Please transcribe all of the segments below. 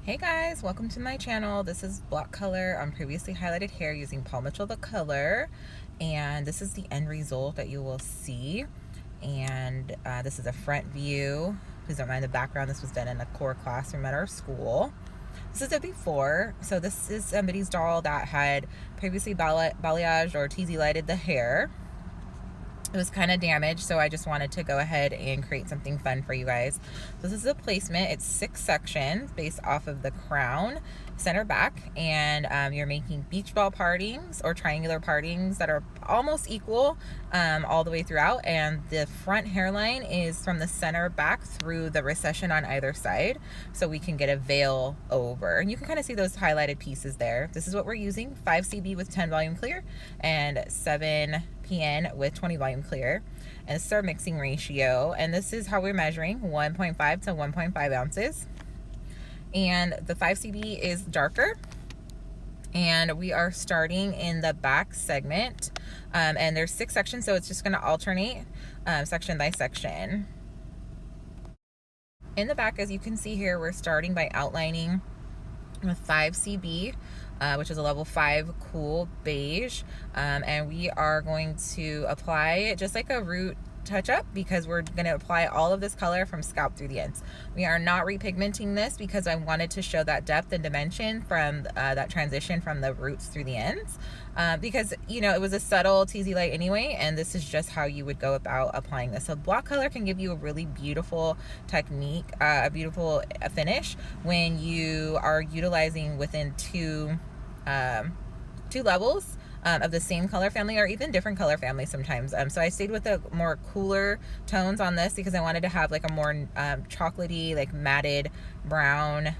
Hey guys, welcome to my channel. This is block color on previously highlighted hair using Paul Mitchell the color, and this is the end result that you will see. And this is a front view. Please don't mind the background. This was done in a core classroom at our school. This is a before. So this is somebody's doll that had previously balayaged or teasy lighted the hair. It was kind of damaged, so I just wanted to go ahead and create something fun for you guys. This is a placement. It's 6 sections based off of the crown, center back, and you're making beach ball partings or triangular partings that are almost equal all the way throughout, and the front hairline is from the center back through the recession on either side, so we can get a veil over. And you can kind of see those highlighted pieces there. This is what we're using: 5 CB with 10 volume clear and 7 PN with 20 volume clear, and this is our mixing ratio, and this is how we're measuring: 1.5 to 1.5 ounces, and the 5 CB is darker, and we are starting in the back segment, and there's 6 sections, so it's just going to alternate section by section. In the back, as you can see here, we're starting by outlining with 5 CB, which is a level 5 cool beige, and we are going to apply it just like a root touch up, because we're going to apply all of this color from scalp through the ends. We are not repigmenting this because I wanted to show that depth and dimension from that transition from the roots through the ends, because you know it was a subtle teasy light anyway, and this is just how you would go about applying this. So block color can give you a really beautiful technique, a beautiful finish when you are utilizing within two levels of the same color family, or even different color families sometimes. So I stayed with the more cooler tones on this because I wanted to have like a more chocolatey, like matted brown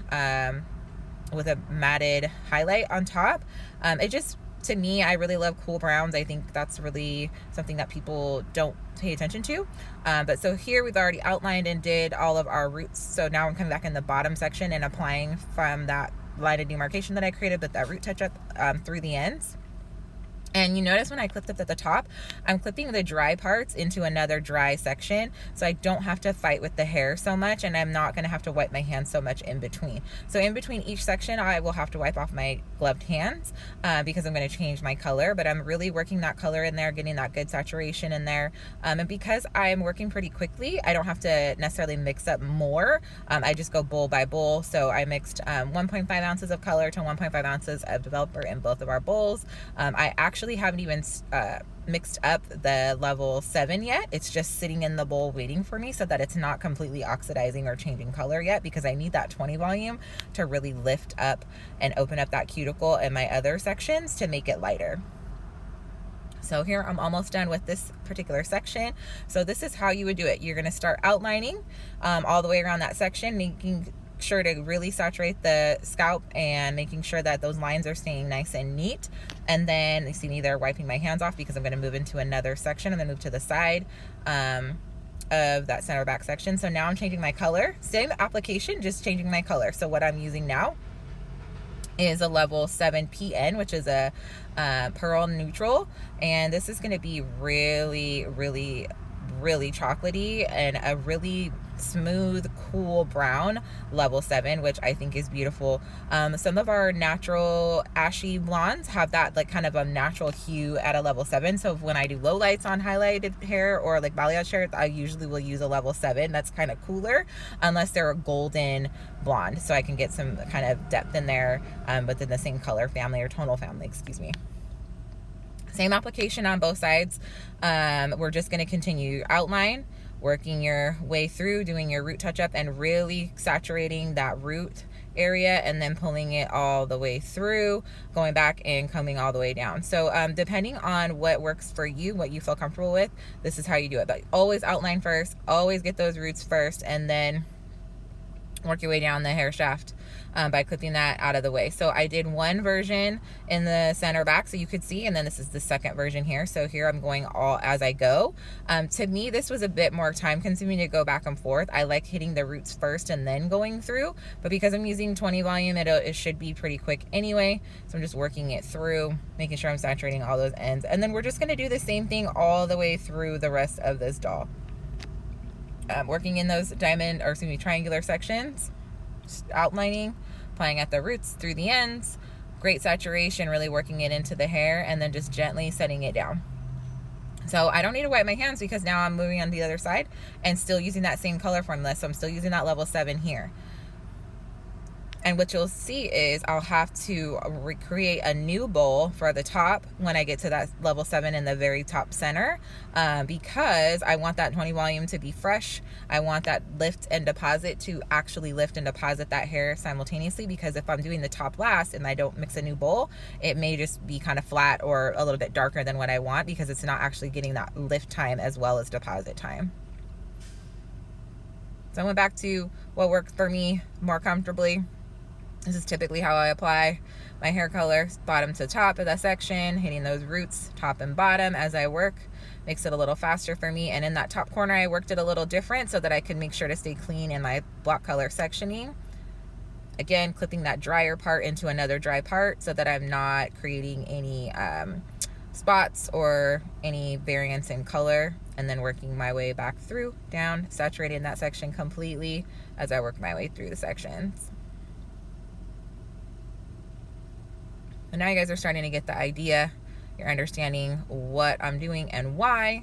with a matted highlight on top. It just, to me, I really love cool browns. I think that's really something that people don't pay attention to. But so here we've already outlined and did all of our roots. So now I'm coming back in the bottom section and applying from that line of demarcation that I created, but that root touch up through the ends. And you notice when I clipped up at the top, I'm clipping the dry parts into another dry section, so I don't have to fight with the hair so much, and I'm not going to have to wipe my hands so much in between. So in between each section, I will have to wipe off my gloved hands because I'm going to change my color, but I'm really working that color in there, getting that good saturation in there. And because I'm working pretty quickly, I don't have to necessarily mix up more. I just go bowl by bowl. So I mixed 1.5 ounces of color to 1.5 ounces of developer in both of our bowls. I actually haven't even mixed up the level 7 yet. It's just sitting in the bowl waiting for me so that it's not completely oxidizing or changing color yet, because I need that 20 volume to really lift up and open up that cuticle in my other sections to make it lighter. So here I'm almost done with this particular section. So this is how you would do it. You're going to start outlining all the way around that section, making sure to really saturate the scalp and making sure that those lines are staying nice and neat. And then you see me there wiping my hands off because I'm going to move into another section. I'm going to move to the side of that center back section. So now I'm changing my color. Same application, just changing my color. So what I'm using now is a level 7 PN, which is a pearl neutral, and this is going to be really chocolatey and a really smooth, cool brown, level 7, which I think is beautiful. Some of our natural ashy blondes have that like kind of a natural hue at a level 7. So when I do low lights on highlighted hair or like balayage hair, I usually will use a level 7. That's kind of cooler, unless they're a golden blonde, so I can get some kind of depth in there, but in the same color family or tonal family, excuse me. Same application on both sides. We're just going to continue outline, working your way through, doing your root touch up and really saturating that root area, and then pulling it all the way through, going back and coming all the way down. So depending on what works for you, what you feel comfortable with, this is how you do it. But always outline first, always get those roots first, and then work your way down the hair shaft by clipping that out of the way. So I did one version in the center back so you could see, and then this is the second version here. So here I'm going all as I go. To me, this was a bit more time consuming to go back and forth. I like hitting the roots first and then going through, but because I'm using 20 volume, it should be pretty quick anyway. So I'm just working it through, making sure I'm saturating all those ends. And then we're just gonna do the same thing all the way through the rest of this doll. Working in those triangular sections, just outlining, applying at the roots through the ends. Great saturation, really working it into the hair, and then just gently setting it down. So I don't need to wipe my hands because now I'm moving on the other side and still using that same color formula. So I'm still using that level 7 here. And what you'll see is I'll have to recreate a new bowl for the top when I get to that level 7 in the very top center, because I want that 20 volume to be fresh. I want that lift and deposit to actually lift and deposit that hair simultaneously, because if I'm doing the top last and I don't mix a new bowl, it may just be kind of flat or a little bit darker than what I want, because it's not actually getting that lift time as well as deposit time. So I went back to what worked for me more comfortably. This is typically how I apply my hair color, bottom to top of that section, hitting those roots top and bottom as I work. Makes it a little faster for me. And in that top corner, I worked it a little different so that I could make sure to stay clean in my block color sectioning. Again, clipping that drier part into another dry part so that I'm not creating any spots or any variance in color, and then working my way back through, down, saturating that section completely as I work my way through the sections. And now you guys are starting to get the idea. You're understanding what I'm doing and why.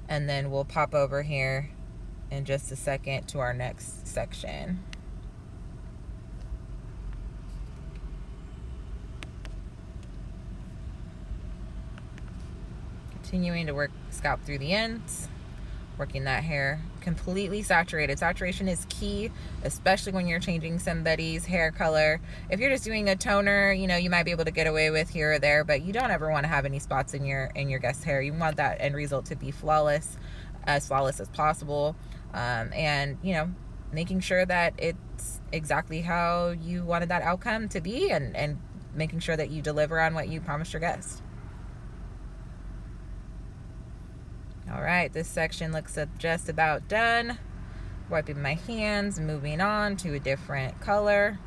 And then we'll pop over here in just a second to our next section. Continuing to work scalp through the ends, working that hair completely saturated. Saturation is key, especially when you're changing somebody's hair color. If you're just doing a toner, you know, you might be able to get away with here or there, but you don't ever want to have any spots in your guest's hair. You want that end result to be flawless as possible. And, you know, making sure that it's exactly how you wanted that outcome to be, and making sure that you deliver on what you promised your guest. All right, this section looks just about done. Wiping my hands, moving on to a different color.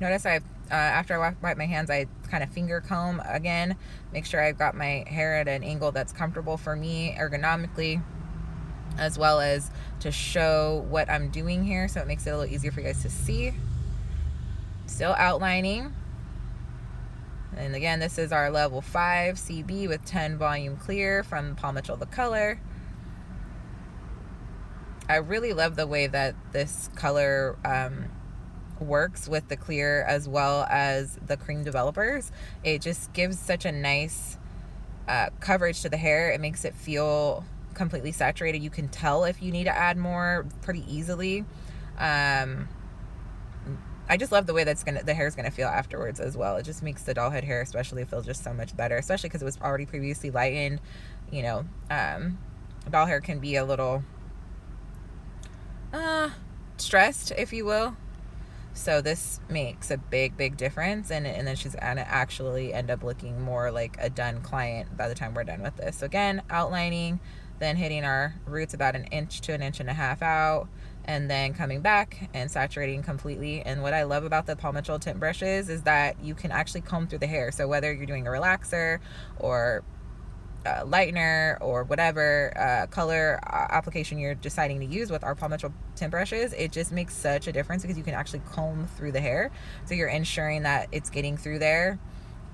Notice after I wipe my hands, I kind of finger comb again. Make sure I've got my hair at an angle that's comfortable for me ergonomically, as well as to show what I'm doing here, so it makes it a little easier for you guys to see. Still outlining. And again, this is our level 5 CB with 10 volume clear from Paul Mitchell The Color. I really love the way that this color works with the clear as well as the cream developers. It just gives such a nice coverage to the hair. It makes it feel completely saturated. You can tell if you need to add more pretty easily. I just love the way the hair is gonna feel afterwards as well. It just makes the doll head hair especially feel just so much better, especially because it was already previously lightened. You know, doll hair can be a little stressed, if you will. So this makes a big difference, and then she's gonna actually end up looking more like a done client by the time we're done with this. So again, outlining, then hitting our roots about 1 inch to 1.5 inches out, and then coming back and saturating completely. And what I love about the Paul Mitchell tint brushes is that you can actually comb through the hair. So whether you're doing a relaxer or lightener or whatever color application you're deciding to use with our Paul Mitchell tint brushes, it just makes such a difference because you can actually comb through the hair. So you're ensuring that it's getting through there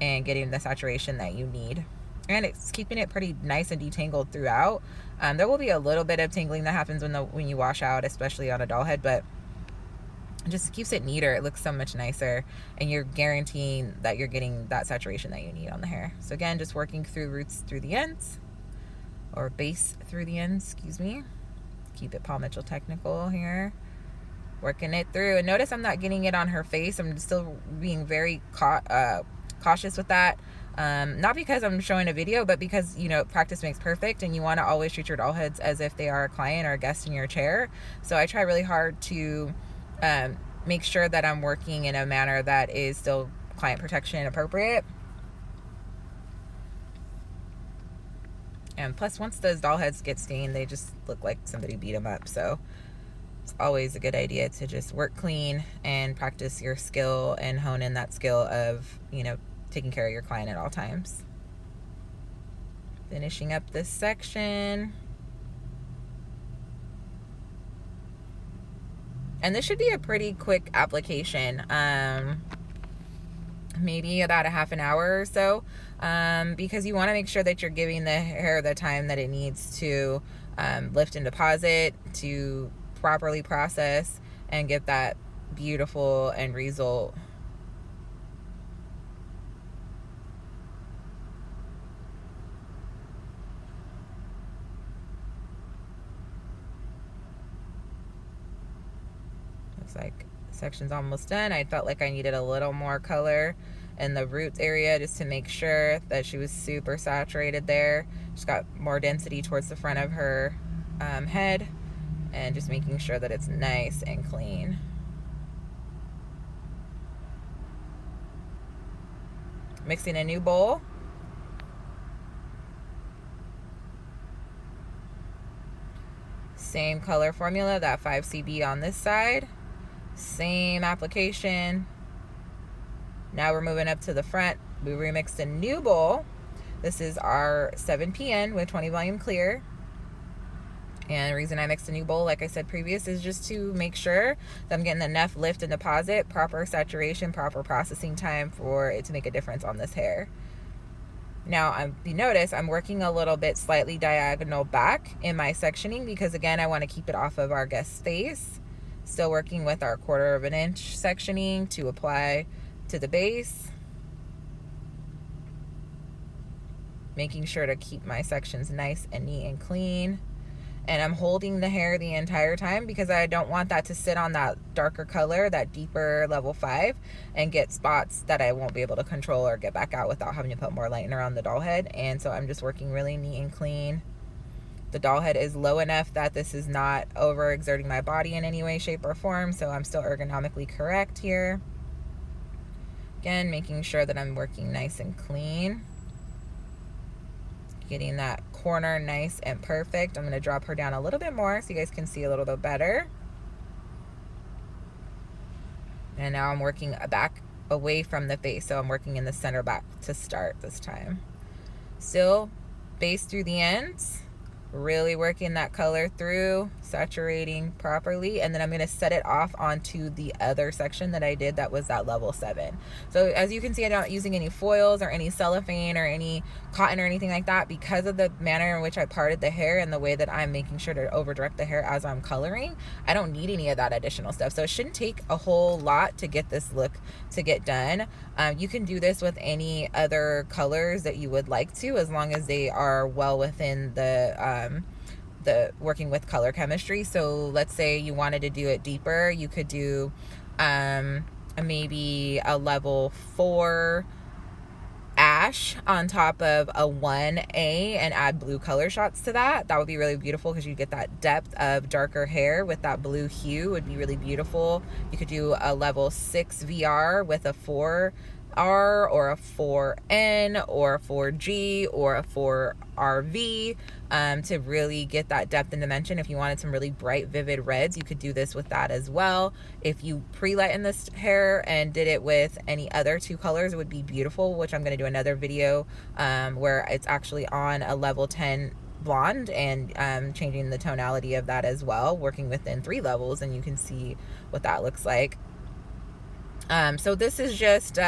and getting the saturation that you need. And it's keeping it pretty nice and detangled throughout. There will be a little bit of tangling that happens when you wash out, especially on a doll head, but it just keeps it neater. It looks so much nicer, and you're guaranteeing that you're getting that saturation that you need on the hair. So again, just working through roots through the ends, or base through the ends, excuse me. Keep it Paul Mitchell technical here. Working it through, and notice I'm not getting it on her face. I'm still being very cautious with that. Not because I'm showing a video, but because, you know, practice makes perfect, and you want to always treat your doll heads as if they are a client or a guest in your chair. So I try really hard to make sure that I'm working in a manner that is still client protection appropriate. And plus, once those doll heads get stained, they just look like somebody beat them up. So it's always a good idea to just work clean and practice your skill and hone in that skill of, you know, taking care of your client at all times. Finishing up this section. And this should be a pretty quick application, maybe about a half an hour or so, because you want to make sure that you're giving the hair the time that it needs to lift and deposit, to properly process and get that beautiful end result. Looks like section's almost done. I felt like I needed a little more color in the roots area just to make sure that she was super saturated there. She's got more density towards the front of her head, and just making sure that it's nice and clean. Mixing a new bowl. Same color formula, that 5CB on this side. Same application. Now we're moving up to the front. We remixed a new bowl. This is our 7PN with 20 volume clear. And the reason I mixed a new bowl, like I said previous, is just to make sure that I'm getting enough lift and deposit, proper saturation, proper processing time for it to make a difference on this hair. Now, you notice I'm working a little bit slightly diagonal back in my sectioning because, again, I want to keep it off of our guest's face. Still working with our 1/4 inch sectioning to apply to the base. Making sure to keep my sections nice and neat and clean. And I'm holding the hair the entire time because I don't want that to sit on that darker color, that deeper level 5, and get spots that I won't be able to control or get back out without having to put more lightener on the doll head. And so I'm just working really neat and clean. The doll head is low enough that this is not overexerting my body in any way, shape, or form, so I'm still ergonomically correct here. Again, making sure that I'm working nice and clean. Getting that corner nice and perfect. I'm going to drop her down a little bit more so you guys can see a little bit better. And now I'm working back away from the face, so I'm working in the center back to start this time. Still base through the ends, really working that color through, saturating properly, and then I'm going to set it off onto the other section that I did that was that level 7. So as you can see, I'm not using any foils or any cellophane or any cotton or anything like that because of the manner in which I parted the hair and the way that I'm making sure to over direct the hair as I'm coloring. I don't need any of that additional stuff, so it shouldn't take a whole lot to get this look to get done. You can do this with any other colors that you would like to, as long as they are well within the working with color chemistry. So let's say you wanted to do it deeper, you could do maybe a level 4 ash on top of a 1A and add blue color shots to that. That would be really beautiful because you get that depth of darker hair with that blue hue. Would be really beautiful. You could do a level 6 VR with a 4R or a 4N or a 4G or a 4RV to really get that depth and dimension. If you wanted some really bright, vivid reds, you could do this with that as well. If you pre-lighten this hair and did it with any other 2 colors, it would be beautiful, which I'm going to do another video where it's actually on a level 10 blonde and changing the tonality of that as well, working within 3 levels, and you can see what that looks like. So this is just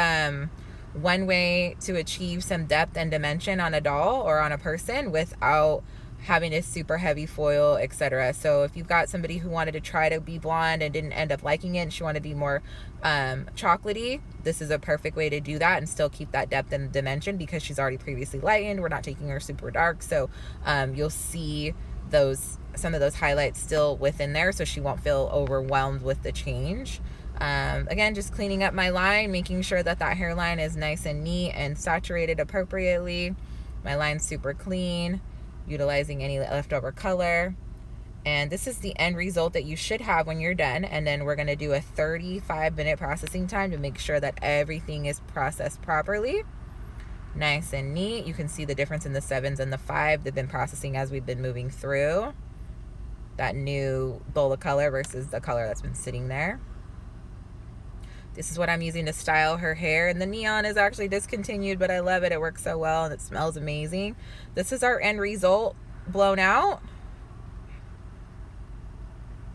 one way to achieve some depth and dimension on a doll or on a person without having a super heavy foil, etc. So if you've got somebody who wanted to try to be blonde and didn't end up liking it and she wanted to be more chocolatey, this is a perfect way to do that and still keep that depth and dimension because she's already previously lightened. We're not taking her super dark, so you'll see some of those highlights still within there, so she won't feel overwhelmed with the change. Again, just cleaning up my line, making sure that that hairline is nice and neat and saturated appropriately. My line's super clean, utilizing any leftover color. And this is the end result that you should have when you're done. And then we're going to do a 35-minute processing time to make sure that everything is processed properly. Nice and neat. You can see the difference in the 7s and the 5. They've been processing as we've been moving through that new bowl of color versus the color that's been sitting there. This is what I'm using to style her hair. And the neon is actually discontinued, but I love it. It works so well and it smells amazing. This is our end result blown out.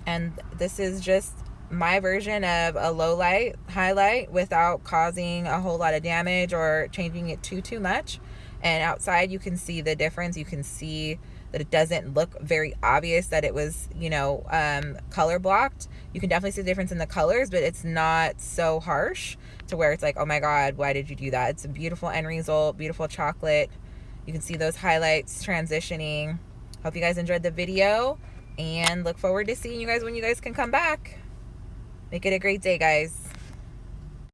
And this is just my version of a low light highlight without causing a whole lot of damage or changing it too much. And outside you can see the difference. You can see that it doesn't look very obvious that it was, you know, color blocked. You can definitely see the difference in the colors, but it's not so harsh to where it's like, oh my God, why did you do that? It's a beautiful end result, beautiful chocolate. You can see those highlights transitioning. Hope you guys enjoyed the video and look forward to seeing you guys when you guys can come back. Make it a great day, guys.